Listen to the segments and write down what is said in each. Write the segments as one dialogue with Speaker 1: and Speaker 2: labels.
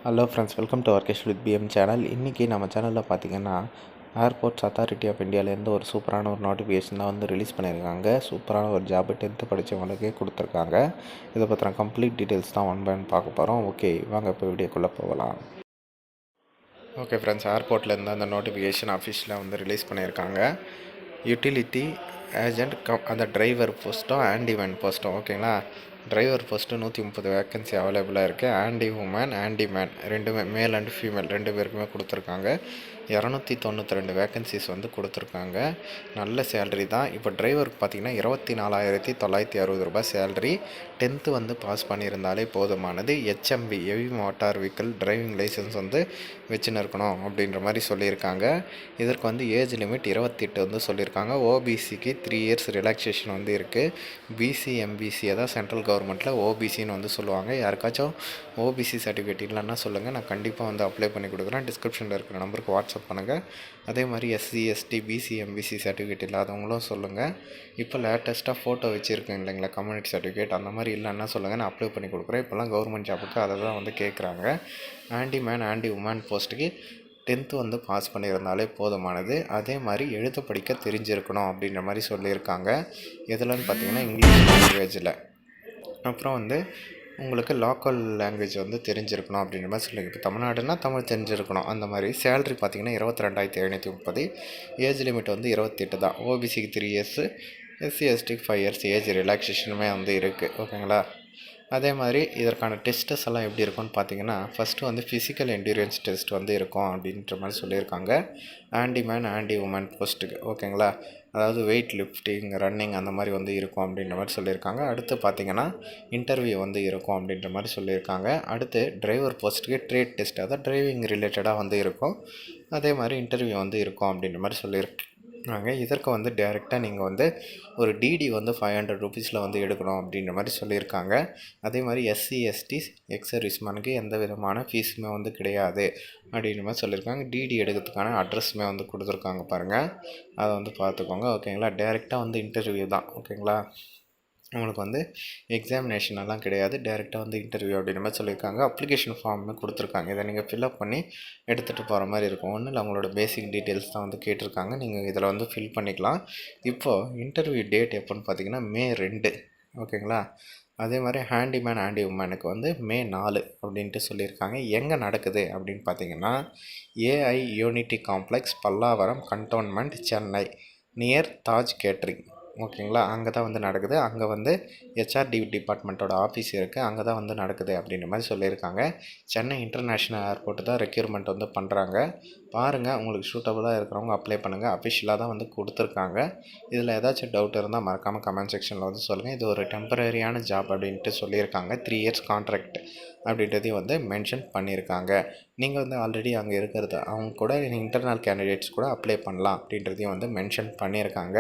Speaker 1: Hello friends, welcome to வர்க்கேஷ் with PM channel. இன்றைக்கி நம்ம சேனலில் பார்த்திங்கன்னா ஏர்போர்ட்ஸ் அத்தாரிட்டி ஆஃப் இந்தியாவிலேருந்து ஒரு சூப்பரான ஒரு நோட்டிஃபிகேஷன் தான் வந்து ரிலீஸ் பண்ணியிருக்காங்க. சூப்பரான ஒரு ஜாப் 10th படித்தவங்களுக்கே கொடுத்துருக்காங்க. இதை பற்றின கம்ப்ளீட் டீட்டெயில்ஸ் தான் ஒன் பை ஒன் பார்க்க போகிறோம். ஓகே, வாங்க இப்போ வீடியோக்குள்ளே போகலாம். ஓகே ஃப்ரெண்ட்ஸ், ஏர்போர்ட்லேருந்து அந்த நோட்டிஃபிகேஷன் அஃபிஷியலாக வந்து ரிலீஸ் பண்ணியிருக்காங்க. யூட்டிலிட்டி ஏஜென்ட் அந்த டிரைவர் போஸ்ட்டும் ஹேண்டிமேன் போஸ்ட்டும். ஓகேங்களா, டிரைவர் போஸ்ட்டு 130 வேக்கன்சி அவைலபிளாக இருக்குது. ஆண்டி உமன் ஆண்டி மேன் ரெண்டுமே, மேல் அண்ட் ஃபீமேல் ரெண்டு பேருக்குமே கொடுத்துருக்காங்க. 292 வேக்கன்சிஸ் வந்து கொடுத்துருக்காங்க. நல்ல சேலரி தான். இப்போ டிரைவருக்கு பார்த்திங்கன்னா 24,960 ரூபாய் சேலரி. 10th வந்து பாஸ் பண்ணியிருந்தாலே போதுமானது. HMV heavy motor vehicle driving license வந்து வச்சுன்னு இருக்கணும் அப்படின்ற மாதிரி சொல்லியிருக்காங்க. இதற்கு வந்து ஏஜ் லிமிட் 28 வந்து சொல்லியிருக்காங்க. ஓபிசிக்கு 3 இயர்ஸ் ரிலாக்ஸேஷன் வந்து இருக்குது. பிசி எம்பிசியை தான் சென்ட்ரல் கவர்மெண்ட்டில் ஓபிசின்னு வந்து சொல்லுவாங்க. யாருக்காச்சும் ஓபிசி சர்டிஃபிகேட் இல்லைன்னா சொல்லுங்கள், நான் கண்டிப்பாக வந்து அப்ளை பண்ணி கொடுக்குறேன். டிஸ்கிரிப்ஷனில் இருக்கிற நம்பருக்கு வாட்ஸ்அப் பண்ணுங்கள். அதே மாதிரி SC ST BC MBC certificate இல்லாதவங்களும் சொல்லுங்கள். இப்போ லேட்டஸ்ட்டாக ஃபோட்டோ வச்சுருக்கேன் இல்லைங்களா, கம்யூனிட்டி சர்டிஃபிகேட், அந்த மாதிரி இல்லைன்னா சொல்லுங்கள், நான் அப்ளை பண்ணி கொடுக்குறேன். இப்போல்லாம் கவர்மெண்ட் ஜாபுக்கு அதை தான் வந்து கேட்குறாங்க. ஆண்டி மேன் ஆண்டி உமன் போஸ்ட்டுக்கு 10th வந்து பாஸ் பண்ணியிருந்தாலே போதுமானது. அதே மாதிரி எழுத படிக்க தெரிஞ்சிருக்கணும் அப்படின்ற மாதிரி சொல்லியிருக்காங்க. எதுலன்னு பார்த்தீங்கன்னா இங்கிலீஷ் லாங்குவேஜில். அப்புறம் வந்து உங்களுக்கு லோக்கல் லாங்குவேஜ் வந்து தெரிஞ்சிருக்கணும் அப்படின்ற மாதிரி சொல்லுங்கள். இப்போ தமிழ்நாடுனா தமிழ் தெரிஞ்சிருக்கணும். அந்த மாதிரி சேலரி பார்த்திங்கன்னா 22,730. ஏஜ் லிமிட் வந்து 28 தான். ஓபிசிக்கு 3 இயர்ஸு, எஸ்சி எஸ்டிக்கு 5 இயர்ஸ் ஏஜ் ரிலாக்ஸேஷனுமே வந்து இருக்குது. ஓகேங்களா, அதே மாதிரி இதற்கான டெஸ்ட்டஸ் எல்லாம் எப்படி இருக்கும்னு பார்த்தீங்கன்னா, ஃபஸ்ட்டு வந்து ஃபிசிக்கல் என்டூரன்ஸ் டெஸ்ட் வந்து இருக்கும் அப்படின்ற மாதிரி சொல்லியிருக்காங்க. ஆண்டி மேன் ஆண்டி உமன் போஸ்ட்டுக்கு. ஓகேங்களா, அதாவது வெயிட் லிஃப்டிங் ரன்னிங் அந்த மாதிரி வந்து இருக்கும் அப்படின்ற மாதிரி சொல்லியிருக்காங்க. அடுத்து பார்த்திங்கன்னா இன்டர்வியூ வந்து இருக்கும் அப்படின்ற மாதிரி சொல்லியிருக்காங்க. அடுத்து டிரைவர் போஸ்ட்டுக்கு ட்ரேட் டெஸ்ட், அதாவது டிரைவிங் ரிலேட்டடாக வந்து இருக்கும். அதே மாதிரி இன்டர்வியூ வந்து இருக்கும் அப்படின்ற மாதிரி சொல்லியிருக்காங்க. இதற்கு வந்து டைரெக்டாக நீங்கள் வந்து ஒரு டிடி வந்து 500 ருபீஸில் வந்து எடுக்கணும் அப்படின்ற மாதிரி சொல்லியிருக்காங்க. அதே மாதிரி எஸ்சி எஸ்டி எக்ஸ் சர்வீஸ்மேனுக்கு எந்த விதமான ஃபீஸுமே வந்து கிடையாது அப்படின்ற மாதிரி சொல்லியிருக்காங்க. டிடி எடுக்கிறதுக்கான அட்ரஸுமே வந்து கொடுத்துருக்காங்க பாருங்கள், அதை வந்து பார்த்துக்கோங்க. ஓகேங்களா, டைரெக்டாக வந்து இன்டர்வியூ தான். ஓகேங்களா, உங்களுக்கு வந்து எக்ஸாமினேஷன் எல்லாம் கிடையாது, டைரெக்டாக வந்து இன்டர்வியூ அப்படின்ற மாதிரி சொல்லியிருக்காங்க. அப்ளிகேஷன் ஃபார்ம்னு கொடுத்துருக்காங்க. இதை நீங்கள் ஃபில்அப் பண்ணி எடுத்துகிட்டு போகிற மாதிரி இருக்கும். ஒன்றும் இல்லை, அவங்களோட பேசிக் டீட்டெயில்ஸ் தான் வந்து கேட்டிருக்காங்க. நீங்கள் இதில் வந்து ஃபில் பண்ணிக்கலாம். இப்போது இன்டர்வியூ டேட் எப்போன்னு பார்த்தீங்கன்னா May 2. ஓகேங்களா, அதே மாதிரி ஹேண்டிமேன் ஆண்டி உமனுக்கு வந்து May 4 அப்படின்ட்டு சொல்லியிருக்காங்க. எங்கே நடக்குது அப்படின்னு பார்த்தீங்கன்னா AI unity complex, Pallavaram cantonment, Chennai, near Taj catering. ஓகேங்களா, அங்கே தான் வந்து நடக்குது. அங்கே வந்து ஹெச்ஆர்டி டிபார்ட்மெண்ட்டோட ஆஃபீஸ் இருக்குது. அங்கே தான் வந்து நடக்குது அப்படின்ற மாதிரி சொல்லியிருக்காங்க. சென்னை இன்டர்நேஷ்னல் ஏர்போர்ட்டு தான் ரெக்யூர்மெண்ட் வந்து பண்ணுறாங்க. பாருங்கள், உங்களுக்கு சூட்டபுளாக இருக்கிறவங்க அப்ளை பண்ணுங்கள். அஃபிஷியலாக தான் வந்து கொடுத்துருக்காங்க. இதில் ஏதாச்சும் டவுட் இருந்தால் மறக்காமல் கமெண்ட் செக்ஷனில் வந்து சொல்லுங்கள். இது ஒரு டெம்பரரியான ஜாப் அப்படின்ட்டு சொல்லியிருக்காங்க. 3 இயர்ஸ் கான்ட்ராக்ட் அப்படின்றதையும் வந்து மென்ஷன் பண்ணியிருக்காங்க. நீங்கள் வந்து ஆல்ரெடி அங்கே இருக்கிறது அவங்க கூட இன்டர்னல் கேண்டிடேட்ஸ் கூட அப்ளை பண்ணலாம் அப்படின்றதையும் வந்து மென்ஷன் பண்ணியிருக்காங்க.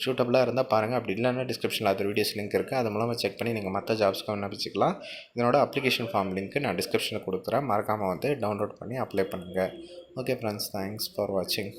Speaker 1: சூட்டபுளாக இருந்தால் பாருங்கள். அப்படி இல்லைன்னா டிஸ்கிரிப்ஷனில் அது வீடியோஸ் லிங்க் இருக்குது, அது மூலமாக செக் பண்ணி நீங்கள் மற்ற ஜாப்ஸ்க்கு விண்ணப்பிச்சிக்கலாம். இதனோட அப்ளிகேஷன் ஃபார்ம் லிங்க்கு நான் டிஸ்கிரிப்ஷனில் கொடுக்குறேன். மறக்காமல் வந்து டவுன்லோட் பண்ணி அப்ளை பண்ணுங்கள். ஓகே ஃப்ரெண்ட்ஸ், தேங்க்ஸ் ஃபார் வாட்சிங்.